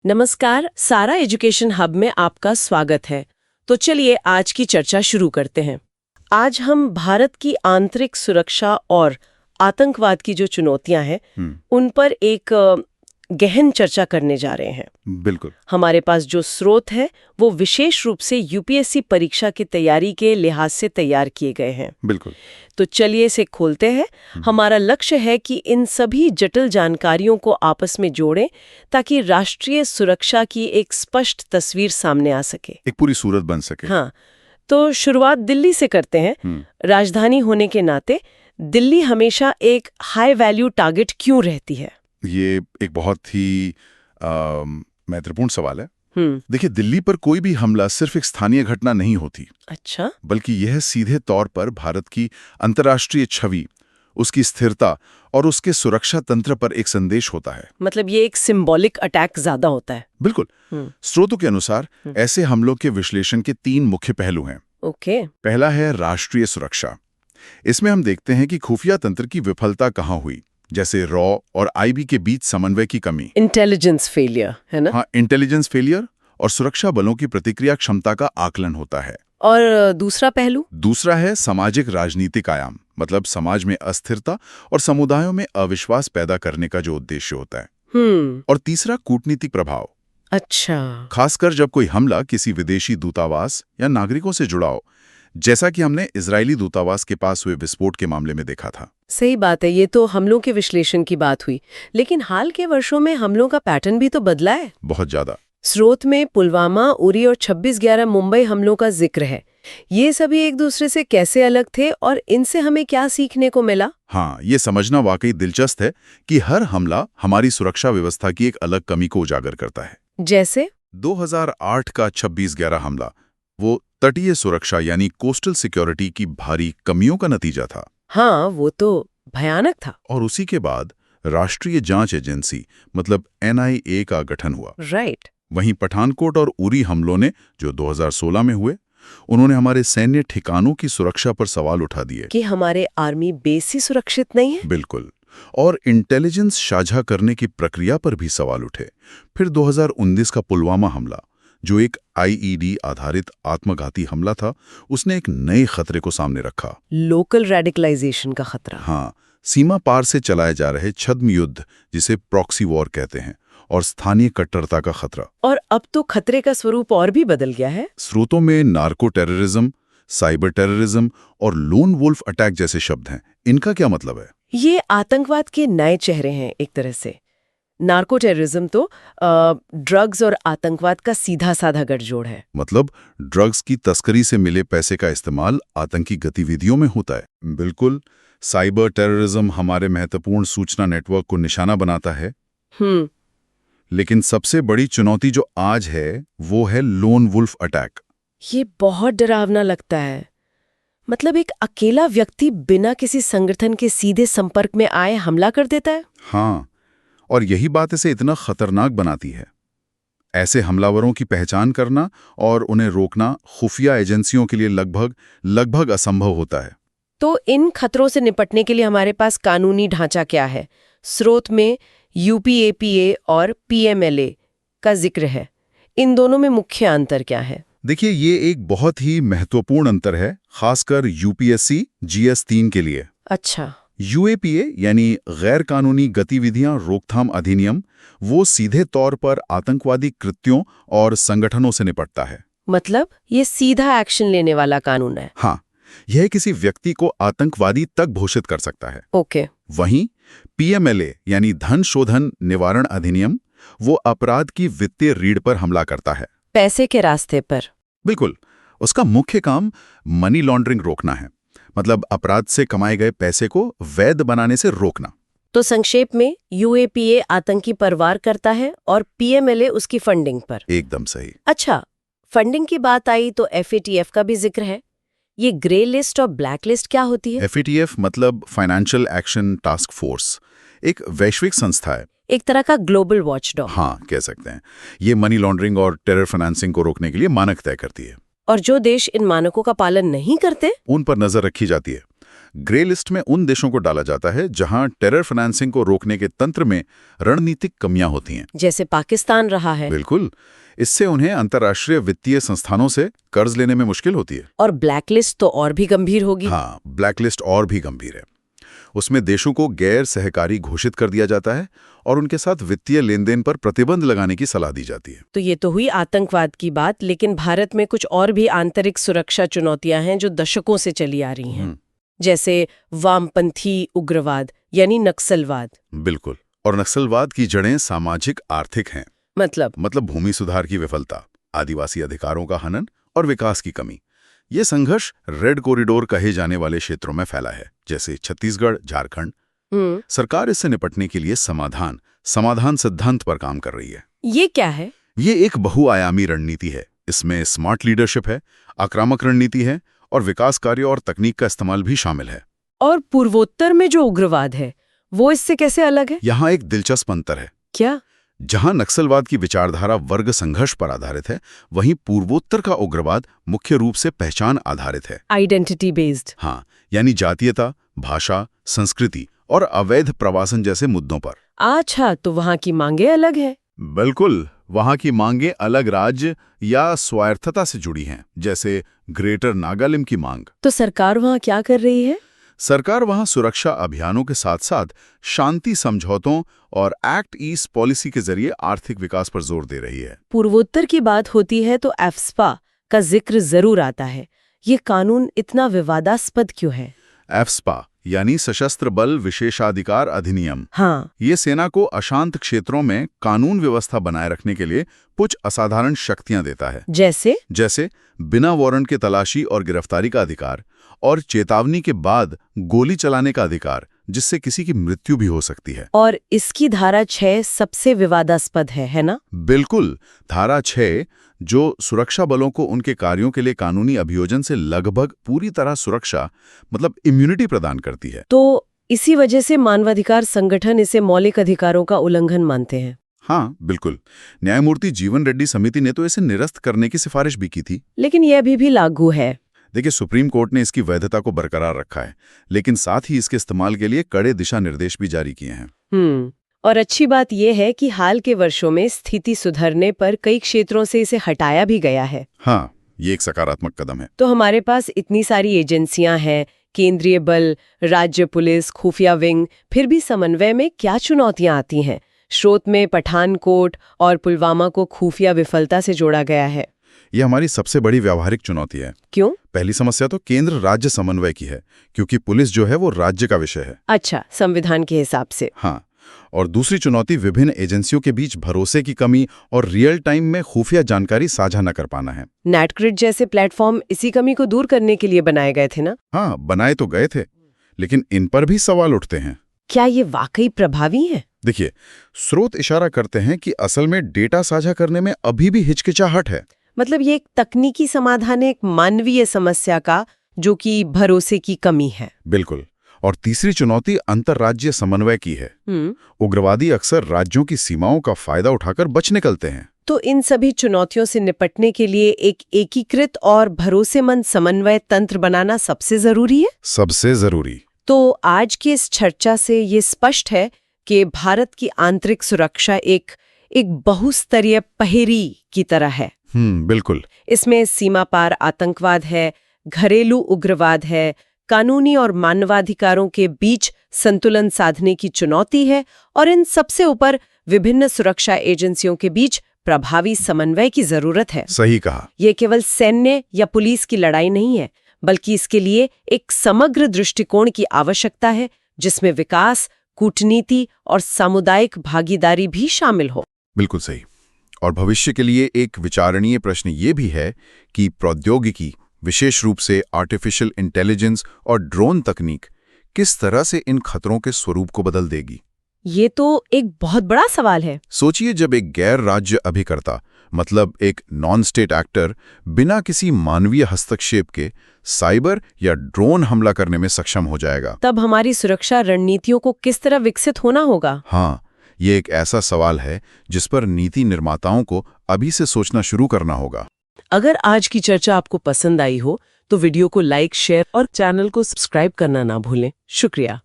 नमस्कार, सारा education hub में आपका स्वागत है। तो चलिए आज की चर्चा शुरू करते हैं। आज हम भारत की आंतरिक सुरक्षा और आतंकवाद की जो चुनौतियां हैं उन पर एक गहन चर्चा करने जा रहे हैं। बिल्कुल। हमारे पास जो स्रोत है वो विशेष रूप से यूपीएससी परीक्षा की तैयारी के लिहाज से तैयार किए गए हैं। बिल्कुल। तो चलिए इसे खोलते हैं। हमारा लक्ष्य है कि इन सभी जटिल जानकारियों को आपस में जोड़ें ताकि राष्ट्रीय सुरक्षा की एक स्पष्ट तस्वीर सामने आ सके, एक पूरी सूरत बन सके। हाँ, तो शुरुआत दिल्ली से करते हैं। राजधानी होने के नाते दिल्ली हमेशा एक हाई वैल्यू टारगेट क्यों रहती है? ये एक बहुत ही महत्वपूर्ण सवाल है। देखिए, दिल्ली पर कोई भी हमला सिर्फ एक स्थानीय घटना नहीं होती। अच्छा, बल्कि यह सीधे तौर पर भारत की अंतर्राष्ट्रीय छवि, उसकी स्थिरता और उसके सुरक्षा तंत्र पर एक संदेश होता है। मतलब ये एक सिंबॉलिक अटैक ज्यादा होता है। बिल्कुल। स्रोतों के अनुसार ऐसे हमलों के विश्लेषण के 3 मुख्य पहलू हैं। ओके। पहला है राष्ट्रीय सुरक्षा। इसमें हम देखते हैं कि खुफिया तंत्र की विफलता कहाँ हुई, जैसे रॉ और आईबी के बीच समन्वय की कमी, इंटेलिजेंस फेलियर, है ना? हाँ, इंटेलिजेंस फेलियर और सुरक्षा बलों की प्रतिक्रिया क्षमता का आकलन होता है। और दूसरा पहलू? दूसरा है सामाजिक राजनीतिक आयाम, मतलब समाज में अस्थिरता और समुदायों में अविश्वास पैदा करने का जो उद्देश्य होता है। और तीसरा कूटनीतिक प्रभाव। अच्छा, खासकर जब कोई हमला किसी विदेशी दूतावास या नागरिकों से जुड़ा हो, जैसा कि हमने इजरायली दूतावास के पास हुए विस्फोट के मामले में देखा था। सही बात है। ये तो हमलों के विश्लेषण की बात हुई, लेकिन हाल के वर्षों में हमलों का पैटर्न भी तो बदला है। बहुत ज्यादा। स्रोत में पुलवामा, उरी और 26/11 मुंबई हमलों का जिक्र है। ये सभी एक दूसरे से कैसे अलग थे और इनसे हमें क्या सीखने को मिला? हाँ, ये समझना वाकई दिलचस्प है कि हर हमला हमारी सुरक्षा व्यवस्था की एक अलग कमी को उजागर करता है। जैसे 2008 का 26/11 हमला, वो तटीय सुरक्षा यानी कोस्टल सिक्योरिटी की भारी कमियों का नतीजा था। हाँ, वो तो भयानक था। और उसी के बाद राष्ट्रीय जांच एजेंसी मतलब NIA का गठन हुआ। राइट। वहीं पठानकोट और उरी हमलों ने, जो 2016 में हुए, उन्होंने हमारे सैन्य ठिकानों की सुरक्षा पर सवाल उठा दिए कि हमारे आर्मी बेस ही सुरक्षित नहीं है। बिल्कुल। और इंटेलिजेंस साझा करने की प्रक्रिया पर भी सवाल उठे। फिर 2019 का पुलवामा हमला, जो एक IED आधारित आत्मघाती हमला था, उसने एक नए खतरे को सामने रखा। लोकल रेडिकलाइजेशन का खतरा। हाँ, सीमा पार से चलाए जा रहे छद्म युद्ध, जिसे प्रॉक्सी वॉर कहते हैं, और स्थानीय कट्टरता का खतरा। और अब तो खतरे का स्वरूप और भी बदल गया है। स्रोतों में नार्को टेररिज्म, साइबर टेररिज्म और लोन वुल्फ अटैक जैसे शब्द हैं। इनका क्या मतलब है? ये आतंकवाद के नए चेहरे हैं एक तरह से। नार्को टेररिज्म तो ड्रग्स और आतंकवाद का सीधा साधा गठजोड़ है। मतलब ड्रग्स की तस्करी से मिले पैसे का इस्तेमाल आतंकी गतिविधियों में होता है। बिल्कुल। साइबर टेररिज्म हमारे महत्वपूर्ण सूचना नेटवर्क को निशाना बनाता है। लेकिन सबसे बड़ी चुनौती जो आज है, वो है लोन वुल्फ अटैक। ये बहुत डरावना लगता है। मतलब एक अकेला व्यक्ति बिना किसी संगठन के सीधे संपर्क में आए हमला कर देता है। हाँ, और यही बात इसे इतना खतरनाक बनाती है। ऐसे हमलावरों की पहचान करना और उन्हें रोकना खुफिया एजेंसियों के लिए लगभग असंभव होता है। तो इन खतरों से निपटने के लिए हमारे पास कानूनी ढांचा क्या है? स्रोत में UPAPA और PMLA का जिक्र है। इन दोनों में मुख्य अंतर क्या है? देखिए, ये एक बहुत ही महत्वपूर्ण अंतर है, खासकर UPSC GS3 के लिए। अच्छा। UAPA यानी गैर कानूनी गतिविधियां रोकथाम अधिनियम, वो सीधे तौर पर आतंकवादी कृत्यों और संगठनों से निपटता है। मतलब ये सीधा एक्शन लेने वाला कानून है। हाँ, यह किसी व्यक्ति को आतंकवादी तक घोषित कर सकता है। ओके। वहीं PMLA यानी धन शोधन निवारण अधिनियम, वो अपराध की वित्तीय रीढ़ पर हमला करता है, पैसे के रास्ते पर। बिल्कुल। उसका मुख्य काम मनी लॉन्ड्रिंग रोकना है, मतलब अपराध से कमाए गए पैसे को वैध बनाने से रोकना। तो संक्षेप में UAPA आतंकी परवार करता है और PMLA उसकी फंडिंग पर। एकदम सही। अच्छा, फंडिंग की बात आई तो FATF का भी जिक्र है। ये ग्रे लिस्ट और ब्लैक लिस्ट क्या होती है? FATF मतलब फाइनेंशियल एक्शन टास्क फोर्स, एक वैश्विक संस्था है, एक तरह का ग्लोबल वॉचडॉग। हाँ, कह सकते हैं। ये मनी लॉन्ड्रिंग और टेरर फाइनेंसिंग को रोकने के लिए मानक तय करती है। और जो देश इन मानकों का पालन नहीं करते, उन पर नजर रखी जाती है। ग्रे लिस्ट में उन देशों को डाला जाता है जहां टेरर फाइनेंसिंग को रोकने के तंत्र में रणनीतिक कमियां होती हैं। जैसे पाकिस्तान रहा है। बिल्कुल, इससे उन्हें अंतर्राष्ट्रीय वित्तीय संस्थानों से कर्ज लेने में मुश्किल होती है। और ब्लैकलिस्ट तो और भी गंभीर होगी। हाँ, ब्लैकलिस्ट और भी गंभीर है। उसमें देशों को गैर सहकारी घोषित कर दिया जाता है और उनके साथ वित्तीय लेन देन पर प्रतिबंध लगाने की सलाह दी जाती है। तो ये तो हुई आतंकवाद की बात, लेकिन भारत में कुछ और भी आंतरिक सुरक्षा चुनौतियां हैं जो दशकों से चली आ रही हैं, जैसे वामपंथी उग्रवाद यानी नक्सलवाद। बिल्कुल, और नक्सलवाद की जड़ें सामाजिक आर्थिक हैं। मतलब भूमि सुधार की विफलता, आदिवासी अधिकारों का हनन और विकास की कमी। ये संघर्ष रेड कॉरिडोर कहे जाने वाले क्षेत्रों में फैला है, जैसे छत्तीसगढ़, झारखंड। सरकार इससे निपटने के लिए समाधान सिद्धांत पर काम कर रही है। ये क्या है? ये एक बहुआयामी रणनीति है। इसमें स्मार्ट लीडरशिप है, आक्रामक रणनीति है और विकास कार्य और तकनीक का इस्तेमाल भी शामिल है। और पूर्वोत्तर में जो उग्रवाद है वो इससे कैसे अलग है? यहाँ एक दिलचस्प अंतर है। क्या? जहां नक्सलवाद की विचारधारा वर्ग संघर्ष पर आधारित है, वहीं पूर्वोत्तर का उग्रवाद मुख्य रूप से पहचान आधारित है। Identity based. हाँ, यानी जातीयता, भाषा, संस्कृति और अवैध प्रवासन जैसे मुद्दों पर। अच्छा, तो वहाँ की मांगे अलग है। बिल्कुल, वहां की मांगे अलग राज्य या स्वायत्तता से जुड़ी हैं, जैसे ग्रेटर नागालैंड की मांग। तो सरकार वहाँ क्या कर रही है? सरकार वहां सुरक्षा अभियानों के साथ साथ शांति समझौतों और एक्ट ईस्ट पॉलिसी के जरिए आर्थिक विकास पर जोर दे रही है। पूर्वोत्तर की बात होती है तो एफ्स्पा का जिक्र जरूर आता है। ये कानून इतना विवादास्पद क्यों है? एफ्स्पा यानी सशस्त्र बल विशेषाधिकार अधिनियम। हाँ, ये सेना को अशांत क्षेत्रों में कानून व्यवस्था बनाए रखने के लिए कुछ असाधारण शक्तियां देता है। जैसे बिना वारंट के तलाशी और गिरफ्तारी का अधिकार और चेतावनी के बाद गोली चलाने का अधिकार, जिससे किसी की मृत्यु भी हो सकती है। और इसकी धारा 6 सबसे विवादास्पद है ना? बिल्कुल, धारा 6 जो सुरक्षा बलों को उनके कार्यों के लिए कानूनी अभियोजन से लगभग पूरी तरह सुरक्षा मतलब इम्यूनिटी प्रदान करती है। तो इसी वजह से मानवाधिकार संगठन इसे मौलिक अधिकारों का उल्लंघन मानते हैं। हाँ, बिल्कुल। न्यायमूर्ति जीवन रेड्डी समिति ने तो इसे निरस्त करने की सिफारिश भी की थी। लेकिन यह अभी भी लागू है। देखिए, सुप्रीम कोर्ट ने इसकी वैधता को बरकरार रखा है, लेकिन साथ ही इसके इस्तेमाल के लिए कड़े दिशा निर्देश भी जारी किए हैं। और अच्छी बात यह है कि हाल के वर्षों में स्थिति सुधरने पर कई क्षेत्रों से इसे हटाया भी गया है। हाँ, ये एक सकारात्मक कदम है। तो हमारे पास इतनी सारी एजेंसियां हैं, केंद्रीय बल, राज्य पुलिस, खुफिया विंग, फिर भी समन्वय में क्या चुनौतियां आती हैं? स्रोत में पठानकोट और पुलवामा को खुफिया विफलता से जोड़ा गया है। ये हमारी सबसे बड़ी व्यावहारिक चुनौती है। क्यों? पहली समस्या तो केंद्र राज्य समन्वय की है, क्योंकि पुलिस जो है वो राज्य का विषय है। अच्छा, संविधान के हिसाब से। हाँ, और दूसरी चुनौती विभिन्न एजेंसियों के बीच भरोसे की कमी और रियल टाइम में खुफिया जानकारी साझा न कर पाना है। नेटग्रिड जैसे प्लेटफॉर्म इसी कमी को दूर करने के लिए बनाए गए थे ना? हाँ, बनाए तो गए थे, लेकिन इन पर भी सवाल उठते हैं। क्या ये वाकई प्रभावी है? देखिए, स्रोत इशारा करते हैं कि असल में डेटा साझा करने में अभी भी हिचकिचाहट है। मतलब ये एक तकनीकी समाधान है एक मानवीय समस्या का, जो कि भरोसे की कमी है। बिल्कुल। और तीसरी चुनौती अंतर्राज्यीय समन्वय की है। उग्रवादी अक्सर राज्यों की सीमाओं का फायदा उठाकर बच निकलते हैं। तो इन सभी चुनौतियों से निपटने के लिए एक एकीकृत और भरोसेमंद समन्वय तंत्र बनाना सबसे जरूरी है। सबसे जरूरी। तो आज की इस चर्चा से ये स्पष्ट है कि भारत की आंतरिक सुरक्षा एक बहुस्तरीय पहेली की तरह है। बिल्कुल। इसमें सीमा पार आतंकवाद है, घरेलू उग्रवाद है, कानूनी और मानवाधिकारों के बीच संतुलन साधने की चुनौती है, और इन सबसे ऊपर विभिन्न सुरक्षा एजेंसियों के बीच प्रभावी समन्वय की जरूरत है। सही कहा। ये केवल सैन्य या पुलिस की लड़ाई नहीं है, बल्कि इसके लिए एक समग्र दृष्टिकोण की आवश्यकता है, जिसमें विकास, कूटनीति और सामुदायिक भागीदारी भी शामिल हो। बिल्कुल सही। और भविष्य के लिए एक विचारणीय प्रश्न ये भी है कि प्रौद्योगिकी, विशेष रूप से आर्टिफिशियल इंटेलिजेंस और ड्रोन तकनीक, किस तरह से इन खतरों के स्वरूप को बदल देगी। ये तो एक बहुत बड़ा सवाल है। सोचिए, जब एक गैर राज्य अभिकर्ता, मतलब एक नॉन स्टेट एक्टर, बिना किसी मानवीय हस्तक्षेप के साइबर या ड्रोन हमला करने में सक्षम हो जाएगा, तब हमारी सुरक्षा रणनीतियों को किस तरह विकसित होना होगा? हाँ, ये एक ऐसा सवाल है जिस पर नीति निर्माताओं को अभी से सोचना शुरू करना होगा। अगर आज की चर्चा आपको पसंद आई हो तो वीडियो को लाइक, शेयर और चैनल को सब्सक्राइब करना ना भूलें। शुक्रिया।